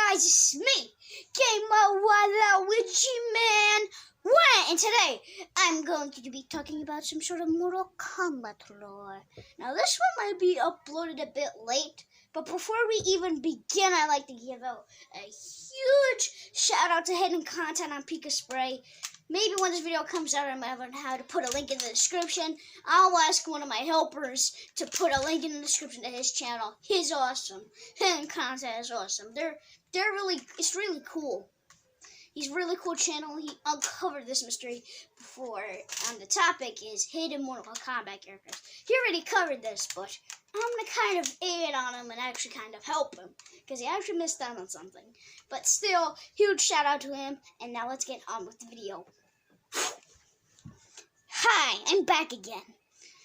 guys, it's me, GamerWaLuigiMan, and today I'm going to be talking about some sort of Mortal Kombat lore. Now this one might be uploaded a bit late, but before we even begin, I'd like to give out a huge shout out to hidden content on Pika Spray. Maybe when this video comes out, I might learn how to put a link in the description. I'll ask one of my helpers to put a link in the description to his channel. He's awesome. Hidden content is awesome. It's really cool. He's a really cool channel. He uncovered this mystery before. The topic is hidden Mortal Kombat characters. He already covered this, but I'm going to kind of aid on him and actually kind of help him, because he actually missed out on something. But still, huge shout out to him, and now let's get on with the video. Hi, I'm back again.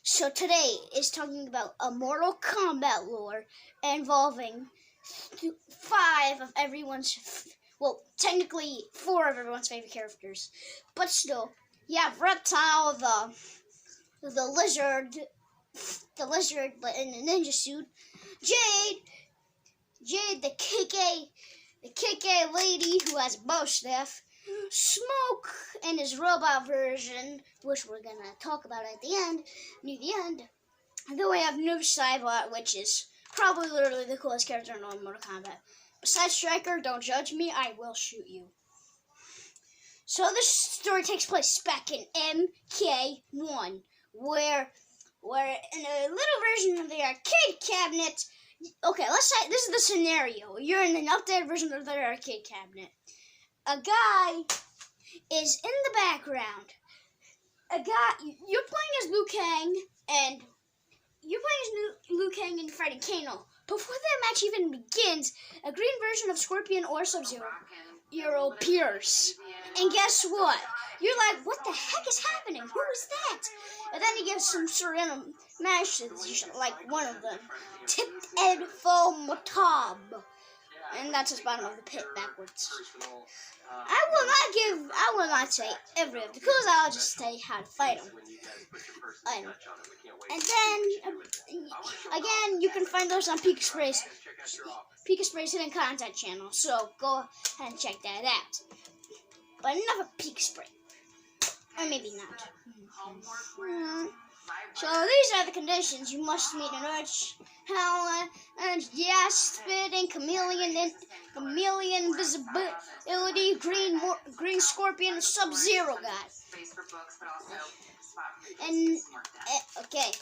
So today is talking about a Mortal Kombat lore involving 5 of everyone's, well, technically 4 of everyone's favorite characters. But still, you have Reptile, the lizard, but in a ninja suit, Jade, the KK lady who has a bow staff, Smoke and his robot version, which we're gonna talk about at the end, near the end. And then we have Noob Saibot, which is probably literally the coolest character in all Mortal Kombat. Besides Striker, don't judge me, I will shoot you. So this story takes place back in MK1, where in a little version of the arcade cabinet. Okay, let's say this is the scenario. You're in an updated version of the arcade cabinet. A guy is in the background. You're playing as Liu Kang, and you're fighting Kano. Before the match even begins, a green version of Scorpion or Sub-Zero appears. And guess what? You're like, what the heck is happening? Who is that? And then he gives some sort of message, like one of them. Tipped Ed Fo Motab. And that's his bottom of the pit backwards. I will not say every of the clues, I'll just say how to fight him. And then, again, you can find those on Pika Spray's hidden content channel, so go ahead and check that out. But enough of Pika Spray. Or maybe not. So these are the conditions you must meet in order and yes, fitting, chameleon invisibility, green Scorpion, and Sub-Zero guy. And okay,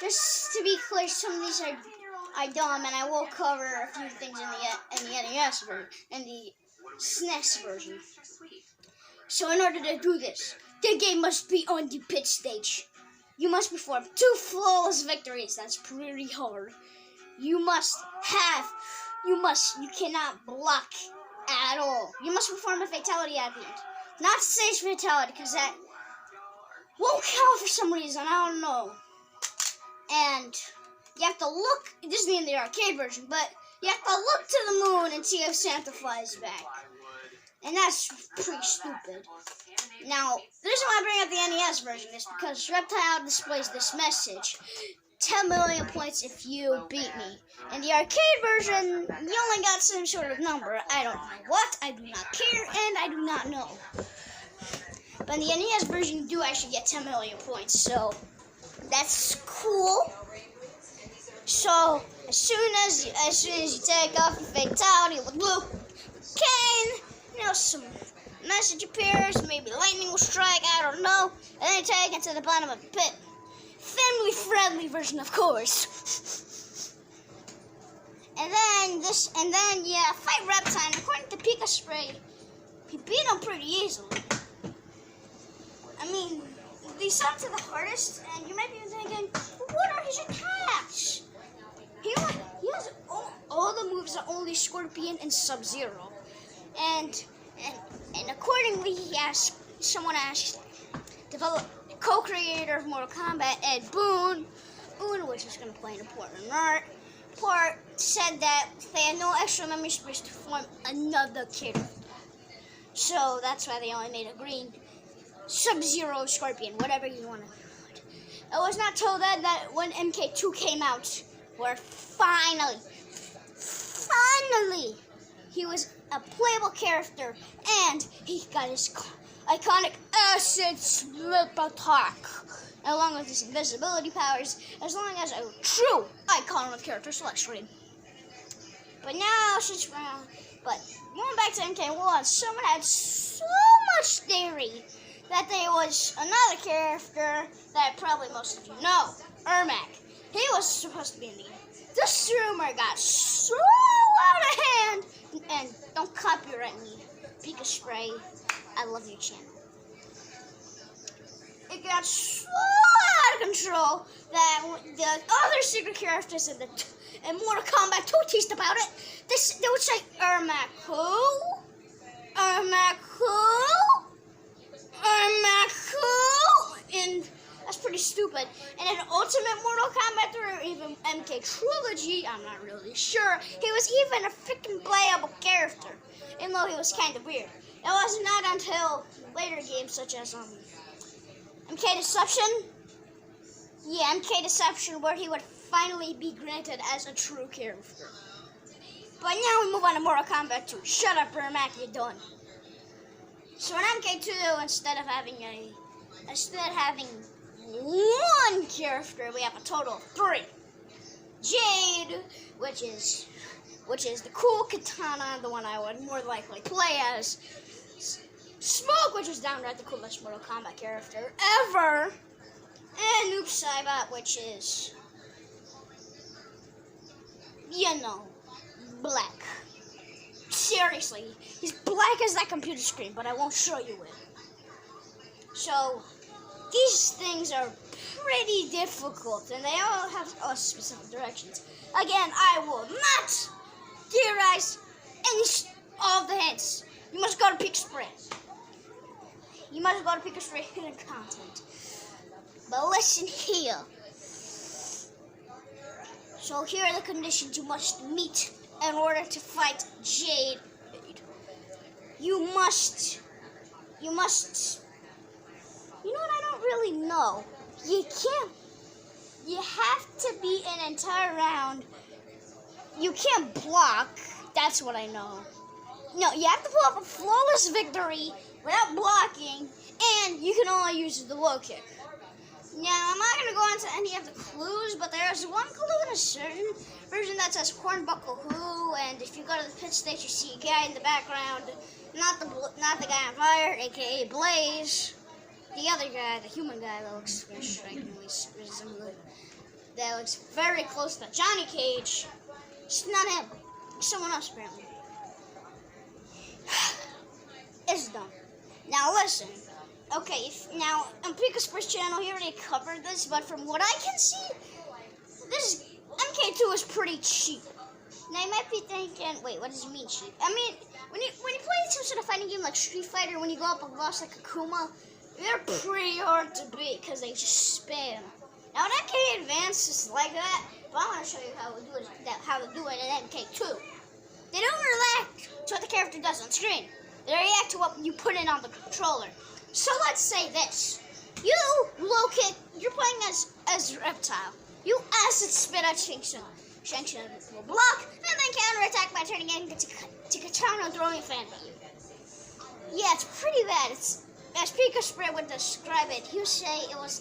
just to be clear, some of these are dumb, and I will cover a few things in the NES version and the SNES version. So in order to do this, the game must be on the pit stage. You must perform 2 flawless victories. That's pretty hard. You cannot block at all. You must perform a fatality at the end. Not stage fatality, because that won't count for some reason. I don't know. And you have to look, this is in the arcade version, but you have to look to the moon and see if Santa flies back. And that's pretty stupid. Now, the reason why I bring up the NES version is because Reptile displays this message. 10 million points if you beat me. In the arcade version, you only got some sort of number. I don't know what, I do not care, and I do not know. But in the NES version, you do actually get 10 million points, so that's cool. So, as soon as you take off your fatality with Blue Kane, some message appears, maybe lightning will strike, I don't know, and then you take it to the bottom of the pit. Family-friendly version, of course. and then, yeah, fight Reptile. According to Pika Spray, he beat him pretty easily. I mean, these are to the hardest, and you might be thinking, what are his attacks? He has all the moves are only Scorpion and Sub-Zero. And accordingly, someone asked, co-creator of Mortal Kombat, Ed Boon, which is going to play an important part, said that they had no extra memory space to form another character. So that's why they only made a green Sub-Zero Scorpion, whatever you want to call it. I was not told that when MK2 came out, where finally, he was a playable character, and he got his iconic acid slip attack, along with his invisibility powers, as long as a true iconic character select screen. But now, but going back to MK1, someone had so much theory that there was another character that probably most of you know, Ermac. He was supposed to be in the game. This rumor got so out of hand, and don't copyright me, Pika Spray, I love your channel. It got so out of control that the other secret characters in Mortal Kombat 2 teased about it. They would say, Ermac who? Ermac who? Ermac who? And that's pretty stupid. And in Ultimate Mortal Kombat 3 or even MK Trilogy, I'm not really sure, he was even a freaking playable character, even though he was kind of weird. It was not until later games such as MK Deception. Yeah, MK Deception, where he would finally be granted as a true character. But now we move on to Mortal Kombat 2. Shut up, Ermac, you're done. So in MK2, instead of having one character, we have a total of 3. Jade, which is the cool katana, the one I would more likely play as. Smoke, which is downright the coolest Mortal Kombat character ever. And Noob Saibot, which is, black. Seriously, he's black as that computer screen, but I won't show you it. So, these things are pretty difficult, and they all have specific directions. Again, I will not theorize any of the hints. You must go to Pika Spray. You must go to Pika Spray hidden content. But listen here. So here are the conditions you must meet in order to fight Jade. You must, you know what, I don't really know. You have to be an entire round. You can't block, that's what I know. No, you have to pull off a flawless victory without blocking, and you can only use the low kick. Now, I'm not going to go into any of the clues, but there's one clue in a certain version that says Hornbuckle Who, and if you go to the pit stage, you see a guy in the background, not the guy on fire, aka Blaze, the other guy, the human guy that looks very strikingly resembling, that looks very close to Johnny Cage. It's not him, it's someone else apparently. It's done. Now listen. Okay, now on Pika's first channel, he already covered this, but from what I can see, this MK2 is pretty cheap. Now you might be thinking, wait, what does he mean cheap? I mean, when you play some sort of fighting game like Street Fighter, when you go up a boss like Akuma, they're pretty hard to beat because they just spam. Now in MK Advance is like that, but I want to show you how to do it in MK2. They don't react to what the character does on screen. They react to what you put in on the controller. So let's say this. You low kick, you're playing as Reptile. You acid spit at Shankshan. Shankshan will block, and then counterattack by turning it to Katana throwing fan. Yeah, it's pretty bad. It's, as Pika Spray would describe it, he would say it's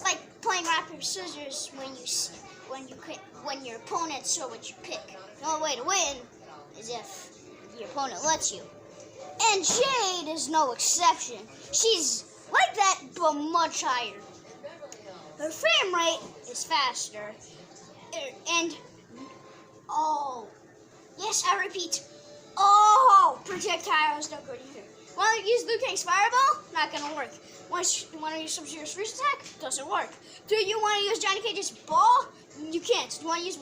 like playing rock paper scissors when your opponent saw what you pick. The only way to win is if your opponent lets you. And Jade is no exception. She's like that, but much higher. Her frame rate is faster. And, oh, yes, I repeat, oh, projectiles don't go either. Want to use Liu Kang's Fireball? Not going to work. Want to use Sub-Zero's Freeze Attack? Doesn't work. Do you want to use Johnny Cage's Ball? You can't. Do you want to use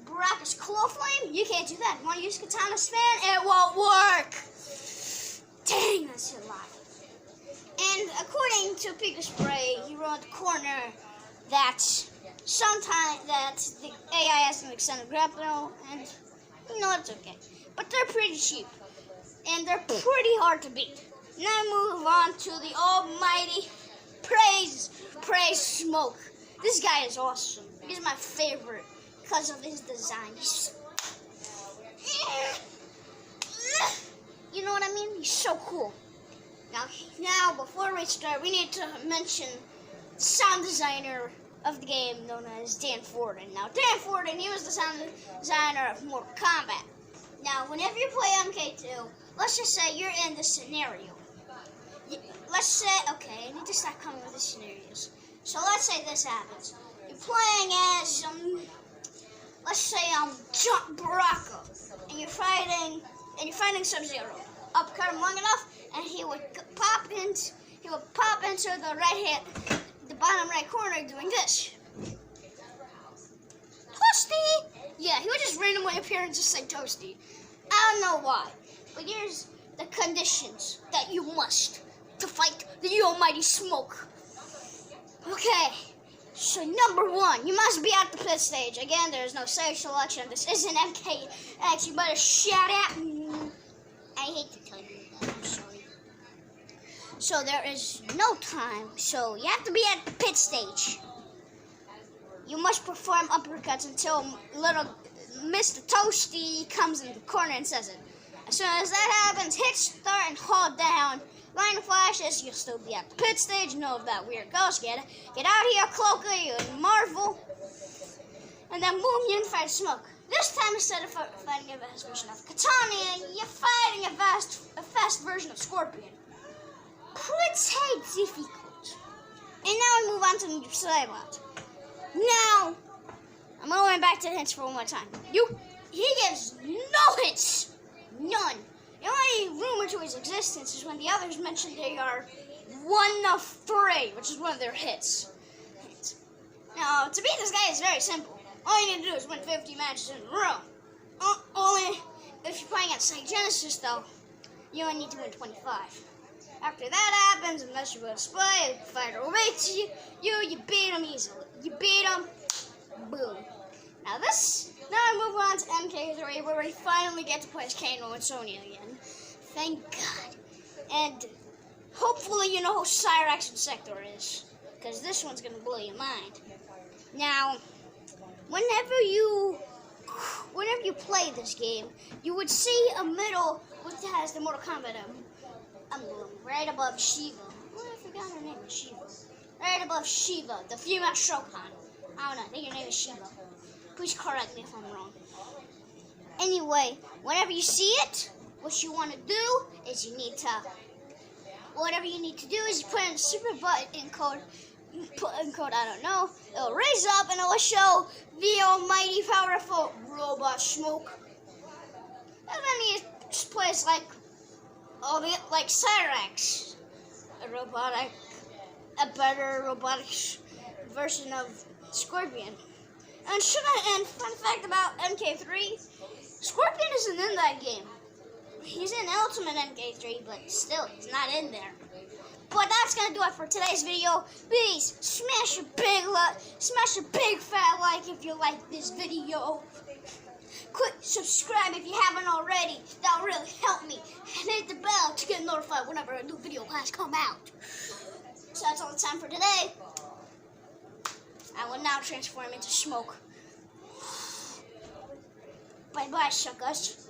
Baraka's Claw Flame? You can't do that. You want to use Katana Span? It won't work. Dang, that's a lot. And according to Pika Spray, he wrote the corner that sometimes the AI has an extended grapple, and it's okay. But they're pretty cheap, and they're pretty hard to beat. Now move on to the almighty Praise Smoke. This guy is awesome. He's my favorite because of his design. He's so cool. Now, before we start, we need to mention the sound designer of the game known as Dan Forden. Now, Dan Forden, he was the sound designer of Mortal Kombat. Now, whenever you play MK2, let's just say you're in this scenario. Let's say, okay, I need to start coming with the scenarios. So let's say this happens. You're playing as, let's say John Baraka, and you're fighting Sub-Zero. Uppercut him long enough, and he would pop into the bottom right corner doing this. Toasty! Yeah, he would just randomly appear and just say Toasty. I don't know why, but here's the conditions that you must to fight the almighty Smoke. Okay, so number 1, you must be at the pit stage. Again, there's no stage selection. This isn't MKX. You better shout at me. I hate to tell you that. I'm sorry. So there is no time. So you have to be at the pit stage. You must perform uppercuts until little Mr. Toasty comes in the corner and says it. As soon as that happens, hit start and hold down. Line flashes, you'll still be at the pit stage. Know of that weird ghost. Get out here, Cloaker, you marvel. And then boom, you fight Smoke. This time, instead of fighting a fast version of Katana, you're fighting a fast version of Scorpion. Pretty difficult. And now we move on to the Cybot. Now, I'm going back to the hints for one more time. He gives no hints. None. The only rumor to his existence is when the others mention they are 1 of 3, which is one of their hits. Now, to beat this guy is very simple. All you need to do is win 50 matches in a row. Only if you're playing at St. Genesis, though, you only need to win 25. After that happens, unless you will display, the fighter will wait to you beat him easily. You beat him, boom. Now I move on to MK3, where we finally get to play as Kano and Sonya again. Thank God. And hopefully you know who Cyrax and Sector is, because this one's going to blow your mind. Now, whenever you play this game, you would see a middle which has the Mortal Kombat emblem right above Shiva. Oh, I forgot her name is Shiva. Right above Shiva, the female Shokan. I don't know, I think her name is Shiva. Please correct me if I'm wrong. Anyway, whenever you see it, what you want to do is you need to put in the super button code, I don't know. It'll raise up and it'll show the almighty powerful robot Smoke. And then he just plays like Cyrax, a better robotic version of Scorpion. And fun fact about MK3, Scorpion isn't in that game. He's in Ultimate MK3, but still, he's not in there. But that's gonna do it for today's video. Please smash a big fat like if you like this video. Click subscribe if you haven't already. That'll really help me. And hit the bell to get notified whenever a new video has come out. So that's all the time for today. I will now transform into Smoke. Bye bye, suckers.